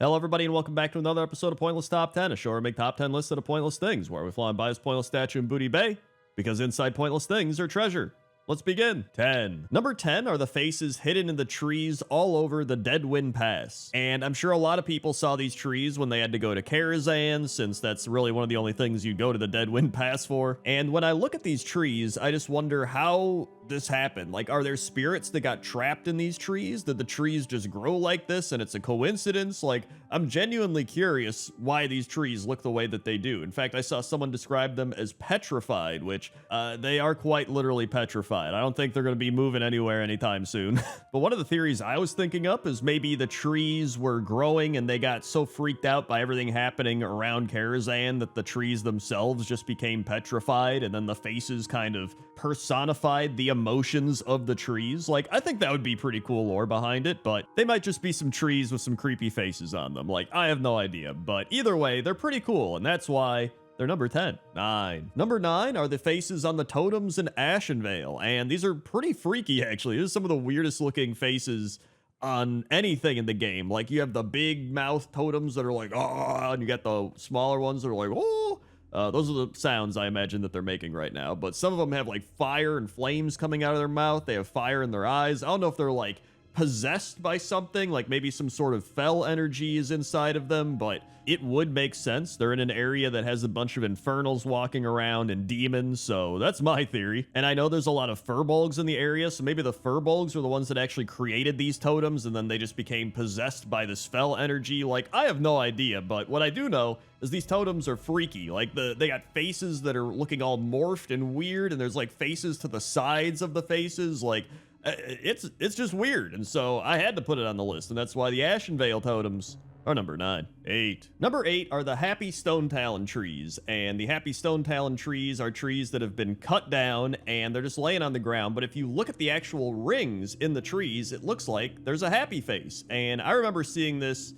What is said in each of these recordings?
Hello, everybody, and welcome back to another episode of Pointless Top 10, a show where we make top 10 lists of pointless things, where we fly and buy his pointless statue in Booty Bay, because inside pointless things are treasure. Let's begin. 10. Number 10 are the faces hidden in the trees all over the Deadwind Pass. And I'm sure a lot of people saw these trees when they had to go to Karazhan, since that's really one of the only things you go to the Deadwind Pass for. And when I look at these trees, I just wonder how this happened. Like, are there spirits that got trapped in these trees? Did the trees just grow like this and it's a coincidence? Like, I'm genuinely curious why these trees look the way that they do. In fact, I saw someone describe them as petrified, which they are quite literally petrified. I don't think they're going to be moving anywhere anytime soon. But one of the theories I was thinking up is maybe the trees were growing and they got so freaked out by everything happening around Karazhan that the trees themselves just became petrified, and then the faces kind of personified the emotions of the trees. Like, I think that would be pretty cool lore behind it, but they might just be some trees with some creepy faces on them. Like, I have no idea, but either way, they're pretty cool, and that's why they're number 10. 9. Number 9 are the faces on the totems in Ashenvale, and these are pretty freaky, actually. These are some of the weirdest looking faces on anything in the game. Like, you have the big mouth totems that are like, oh, and you got the smaller ones that are like, oh. Those are the sounds I imagine that they're making right now, but some of them have like fire and flames coming out of their mouth. They have fire in their eyes. I don't know if they're like possessed by something, like maybe some sort of fell energy is inside of them, but it would make sense. They're in an area that has a bunch of infernals walking around and demons, so that's my theory. And I know there's a lot of furbolgs in the area, so maybe the furbolgs are the ones that actually created these totems, and then they just became possessed by this fell energy. Like, I have no idea, but what I do know is these totems are freaky. Like, they got faces that are looking all morphed and weird, and there's like faces to the sides of the faces. Like, it's just weird, and so I had to put it on the list, and that's why the Ashenvale totems are number 9. 8. Number 8 are the Happy Stone Talon trees, and the Happy Stone Talon trees are trees that have been cut down, and they're just laying on the ground, but if you look at the actual rings in the trees, it looks like there's a happy face, and I remember seeing this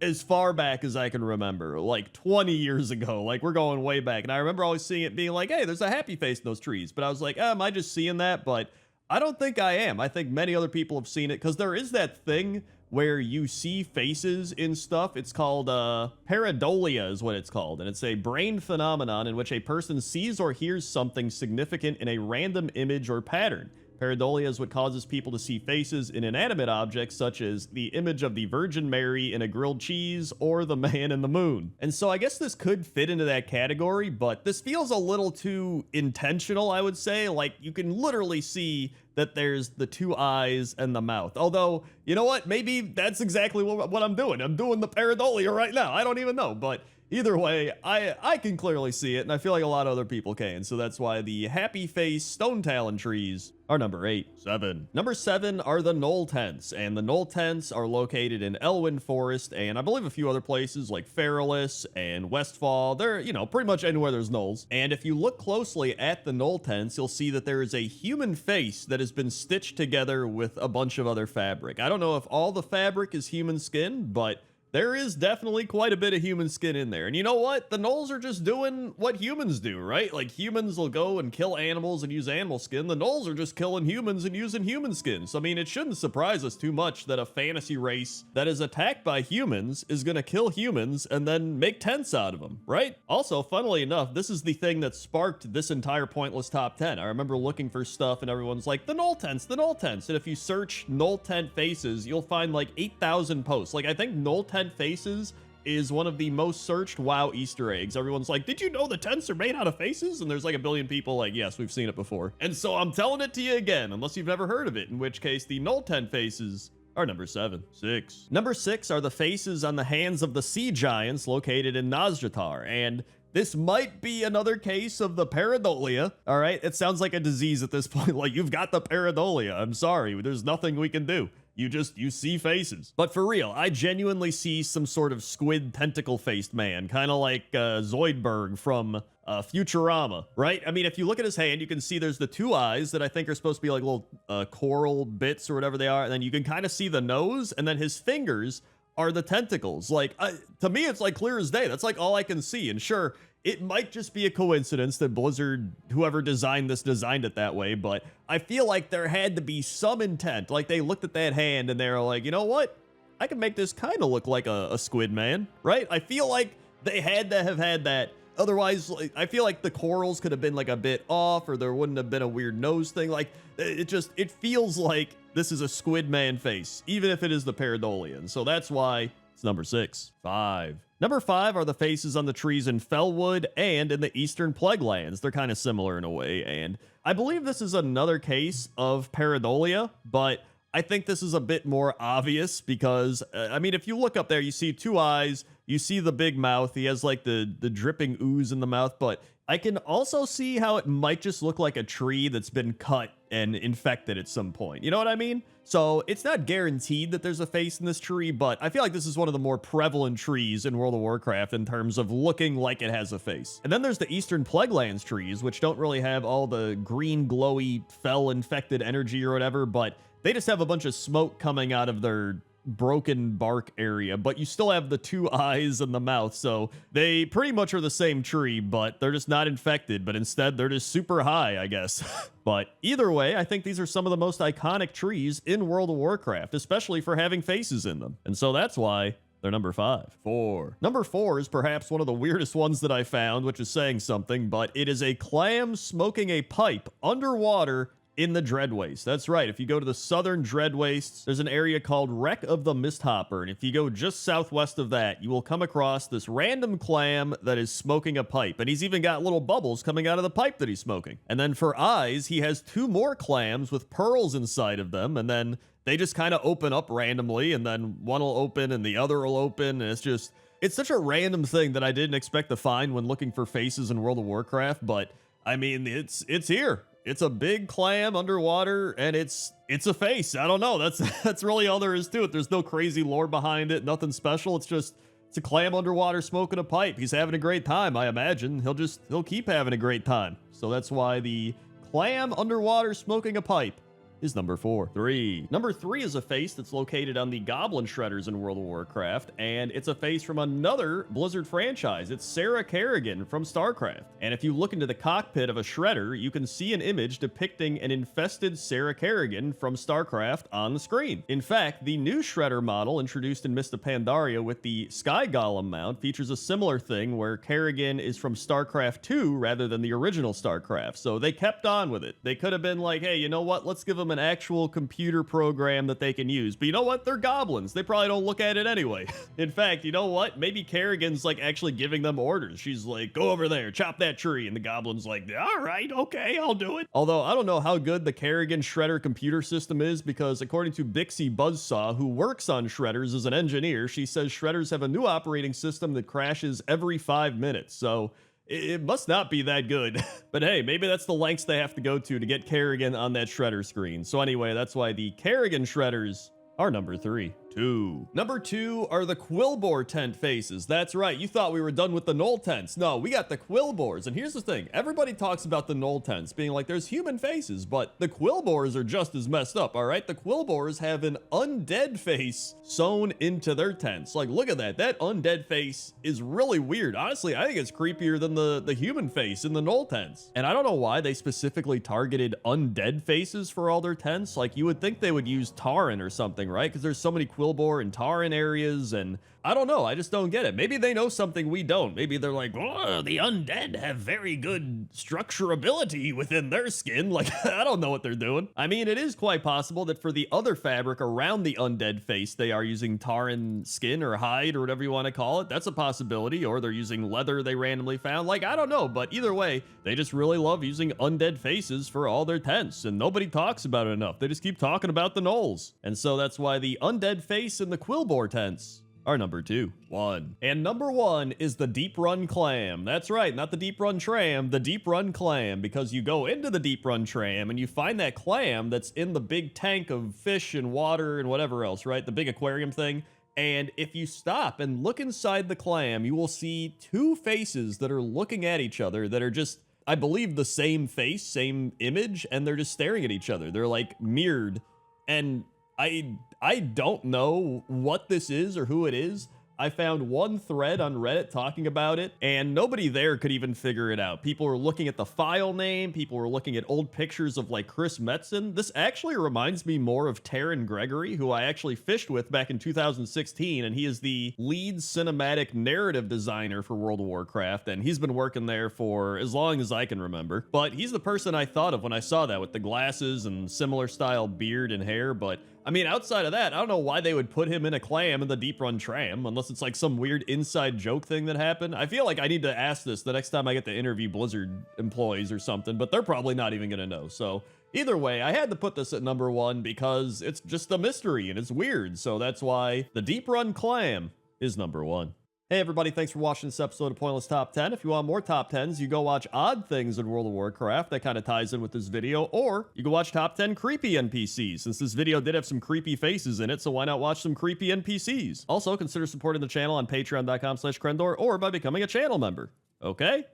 as far back as I can remember, like 20 years ago. Like, we're going way back, and I remember always seeing it being like, hey, there's a happy face in those trees, but I was like, am I just seeing that? But I don't think I am. I think many other people have seen it, because there is that thing where you see faces in stuff. It's called pareidolia is what it's called, and it's a brain phenomenon in which a person sees or hears something significant in a random image or pattern. Pareidolia is what causes people to see faces in inanimate objects, such as the image of the Virgin Mary in a grilled cheese or the man in the moon. And so I guess this could fit into that category, but this feels a little too intentional, I would say. Like, you can literally see that there's the two eyes and the mouth. Although, you know what? Maybe that's exactly what I'm doing. I'm doing the pareidolia right now. I don't even know, but either way, I can clearly see it, and I feel like a lot of other people can, so that's why the Happy Face Stone Talon trees are number 8. 7. Number 7 are the Knoll Tents, and the Knoll Tents are located in Elwyn Forest, and I believe a few other places like Feralis and Westfall. They're, you know, pretty much anywhere there's gnolls. And if you look closely at the Knoll Tents, you'll see that there is a human face that has been stitched together with a bunch of other fabric. I don't know if all the fabric is human skin, but there is definitely quite a bit of human skin in there. And you know what? The gnolls are just doing what humans do, right? Like, humans will go and kill animals and use animal skin. The gnolls are just killing humans and using human skin. So, I mean, it shouldn't surprise us too much that a fantasy race that is attacked by humans is going to kill humans and then make tents out of them, right? Also, funnily enough, this is the thing that sparked this entire pointless top 10. I remember looking for stuff and everyone's like, the Knoll Tents, the Knoll Tents. And if you search Knoll Tent faces, you'll find like 8,000 posts. Like, I think Knoll Tent faces is one of the most searched WoW Easter eggs. Everyone's like, did you know the tents are made out of faces? And there's like a billion people like, yes, we've seen it before. And so I'm telling it to you again, unless you've never heard of it, in which case the Knoll Tent faces are number 7. 6. Number 6 are the faces on the hands of the sea giants located in Nazjatar, and this might be another case of the pareidolia. All right, it sounds like a disease at this point. Like, you've got the pareidolia. I'm sorry, there's nothing we can do. You see faces. But for real, I genuinely see some sort of squid tentacle-faced man, kind of like Zoidberg from Futurama, right? I mean, if you look at his hand, you can see there's the two eyes that I think are supposed to be like little coral bits or whatever they are, and then you can kind of see the nose, and then his fingers are the tentacles. Like, to me, it's like clear as day. That's like all I can see. And sure, it might just be a coincidence that Blizzard, whoever designed this, designed it that way, but I feel like there had to be some intent. Like, they looked at that hand and they were like, you know what? I can make this kind of look like a squid man, right? I feel like they had to have had that. Otherwise, like, I feel like the corals could have been like a bit off, or there wouldn't have been a weird nose thing. Like, it feels like this is a squid man face, even if it is the pareidolia. So that's why it's number 6. 5. Number 5 are the faces on the trees in Fellwood and in the Eastern Plaguelands. They're kind of similar in a way, and I believe this is another case of pareidolia, but I think this is a bit more obvious because, I mean, if you look up there, you see 2 eyes, you see the big mouth, he has like the dripping ooze in the mouth, but I can also see how it might just look like a tree that's been cut and infected at some point. You know what I mean? So it's not guaranteed that there's a face in this tree, but I feel like this is one of the more prevalent trees in World of Warcraft in terms of looking like it has a face. And then there's the Eastern Plaguelands trees, which don't really have all the green, glowy, fell-infected energy or whatever, but they just have a bunch of smoke coming out of their broken bark area, but you still have the 2 eyes and the mouth, so they pretty much are the same tree, but they're just not infected, but instead they're just super high, I guess. But either way, I think these are some of the most iconic trees in World of Warcraft, especially for having faces in them. And so that's why they're number 5. 4. Number 4 is perhaps one of the weirdest ones that I found, which is saying something, but it is a clam smoking a pipe underwater in the Dreadwaste. That's right. If you go to the southern Dreadwastes, there's an area called Wreck of the Misthopper. And if you go just southwest of that, you will come across this random clam that is smoking a pipe. And he's even got little bubbles coming out of the pipe that he's smoking. And then for eyes, he has 2 more clams with pearls inside of them. And then they just kind of open up randomly. And then one will open and the other will open. And it's such a random thing that I didn't expect to find when looking for faces in World of Warcraft. But I mean, it's here. It's a big clam underwater, and it's a face. I don't know. That's really all there is to it. There's no crazy lore behind it. Nothing special. It's a clam underwater smoking a pipe. He's having a great time, I imagine. He'll keep having a great time. So that's why the clam underwater smoking a pipe is number 4. 3. Number 3 is a face that's located on the Goblin Shredders in World of Warcraft, and it's a face from another Blizzard franchise. It's Sarah Kerrigan from StarCraft. And if you look into the cockpit of a Shredder, you can see an image depicting an infested Sarah Kerrigan from StarCraft on the screen. In fact, the new Shredder model introduced in Mist of Pandaria with the Sky Golem mount features a similar thing where Kerrigan is from StarCraft 2 rather than the original StarCraft. So they kept on with it. They could have been like, hey, you know what? Let's give them an actual computer program that they can use. But you know what? They're goblins. They probably don't look at it anyway. In fact, you know what? Maybe Kerrigan's like actually giving them orders. She's like, go over there, chop that tree. And the goblin's like, all right, okay, I'll do it. Although I don't know how good the Kerrigan Shredder computer system is, because according to Bixie Buzzsaw, who works on Shredders as an engineer, she says Shredders have a new operating system that crashes every 5 minutes. So it must not be that good. But hey, maybe that's the lengths they have to go to get Kerrigan on that Shredder screen. So anyway, that's why the Kerrigan Shredders are number 3. 2. Number 2 are the Quillbore tent faces. That's right, you thought we were done with the Knoll tents. No, we got the Quillbores. And here's the thing, everybody talks about the Knoll tents being like there's human faces, but the Quillbores are just as messed up, all right? The Quillbores have an undead face sewn into their tents. Like, look at that. That undead face is really weird. Honestly, I think it's creepier than the human face in the Knoll tents. And I don't know why they specifically targeted undead faces for all their tents. Like, you would think they would use Tauren or something, right? Because there's so many Quillbore and Tauren areas, and I don't know. I just don't get it. Maybe they know something we don't. Maybe they're like, oh, the undead have very good structurability within their skin. Like, I don't know what they're doing. I mean, it is quite possible that for the other fabric around the undead face, they are using Tauren skin or hide or whatever you want to call it. That's a possibility. Or they're using leather they randomly found. Like, I don't know. But either way, they just really love using undead faces for all their tents. And nobody talks about it enough. They just keep talking about the gnolls. And so that's why the undead face in the Quillbore tents are number 2. 1. And number 1 is the Deep Run Clam. That's right, not the Deep Run Tram, the Deep Run Clam, because you go into the Deep Run Tram and you find that clam that's in the big tank of fish and water and whatever else, right? The big aquarium thing. And if you stop and look inside the clam, you will see 2 faces that are looking at each other that are just, I believe, the same face, same image, and they're just staring at each other. They're like mirrored. And I don't know what this is or who it is, I found one thread on Reddit talking about it, and nobody there could even figure it out. People were looking at the file name, people were looking at old pictures of like Chris Metzen. This actually reminds me more of Taryn Gregory, who I actually fished with back in 2016, and he is the lead cinematic narrative designer for World of Warcraft, and he's been working there for as long as I can remember. But he's the person I thought of when I saw that, with the glasses and similar style beard and hair. But I mean, outside of that, I don't know why they would put him in a clam in the Deep Run tram, unless it's like some weird inside joke thing that happened. I feel like I need to ask this the next time I get to interview Blizzard employees or something, but they're probably not even gonna know. So either way, I had to put this at number 1 because it's just a mystery and it's weird. So that's why the Deep Run clam is number 1. Hey everybody, thanks for watching this episode of Pointless Top 10. If you want more Top 10s, you go watch Odd Things in World of Warcraft. That kind of ties in with this video. Or you can watch Top 10 Creepy NPCs, since this video did have some creepy faces in it, so why not watch some creepy NPCs? Also, consider supporting the channel on patreon.com/crendor or by becoming a channel member. Okay?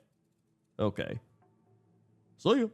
Okay. See you.